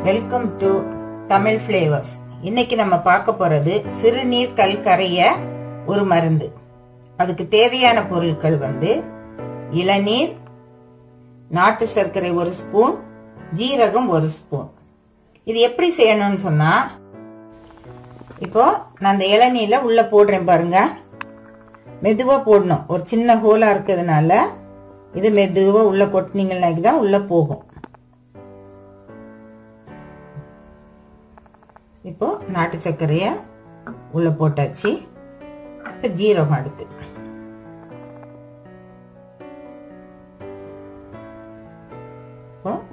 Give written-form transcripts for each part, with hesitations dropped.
Welcome to Tamil flavours. இன்னைக்கு நம்ம பார்க்க போறது சிறுநீர் கல் கரைய ஒரு மருந்து. அதுக்கு தேவையான பொருட்கள் இளநீர், நாட்டு சர்க்கரை 1 ஸ்பூன், ஜீரகம் 1 ஸ்பூன். இது எப்படி செய்யணும்னு சொன்னா, இப்போ நான் அந்த இளநீர்ல உள்ள போடுறேன் பாருங்க. மெதுவா போடணும், ஒரு சின்ன ஹோலா இருக்கிறதுனால இது மெதுவா உள்ள கொட்டினீங்கன்னா தான் உள்ள போகும். இப்போ நாட்டு சர்க்கரைய உள்ள போட்டாச்சு. இப்ப ஜீரகம் அடுத்து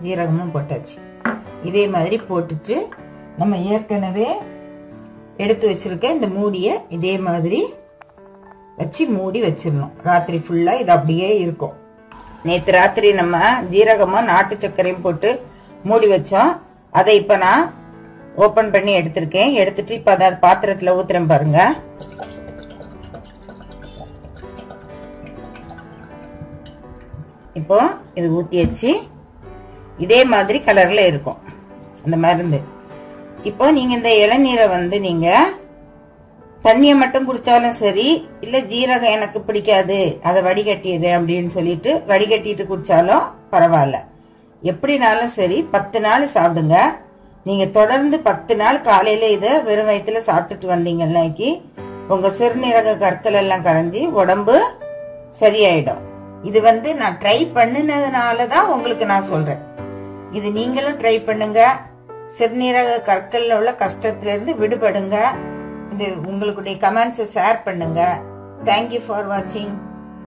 ஜீரகமும் போட்டாச்சு. இதே மாதிரி போட்டுட்டு நம்ம ஏற்கனவே எடுத்து வச்சிருக்க இந்த மூடிய இதே மாதிரி வச்சு மூடி வச்சிடணும். ராத்திரி ஃபுல்லா இது அப்படியே இருக்கும். நேத்து ராத்திரி நம்ம ஜீரகமும் நாட்டு சர்க்கரையும் போட்டு மூடி வச்சோம். அதை இப்ப நான் ஓபன் பண்ணி எடுத்திருக்கேன். எடுத்துட்டு இப்ப அதாவது பாத்திரத்துல ஊத்துறேன் பாருங்க. இப்போ இது ஊத்தியாச்சு. இதே மாதிரி கலர்ல இருக்கும் அந்த மருந்து. இப்போ நீங்க இந்த இளநீரை நீங்க தண்ணியை மட்டும் குடிச்சாலும் சரி, இல்ல ஜீரகம் எனக்கு பிடிக்காது அதை வடிகட்டிடு அப்படின்னு சொல்லிட்டு வடிகட்டிட்டு குடிச்சாலும் பரவாயில்ல. எப்படினாலும் சரி 10 நாள் சாப்பிடுங்க. நீங்க தொடர்ந்து 10 நாள் காலையில இத வெறும் வயிற்றுல சாப்பிட்டுட்டு வந்தீங்கன்னாக்கி உங்க சிறுநீரக கற்கள் எல்லாம் கரைஞ்சி உடம்பு சரியாயிடும். இது நான் ட்ரை பண்ணினதுனாலதான் உங்களுக்கு நான் சொல்றேன். இது நீங்களும் ட்ரை பண்ணுங்க. சிறுநீரக கற்கள்ல உள்ள கஷ்டத்துல இருந்து விடுபடுங்க. இது உங்களுடைய கமெண்ட்ஸ் ஷேர் பண்ணுங்க. தேங்க்யூ ஃபார் வாட்சிங்.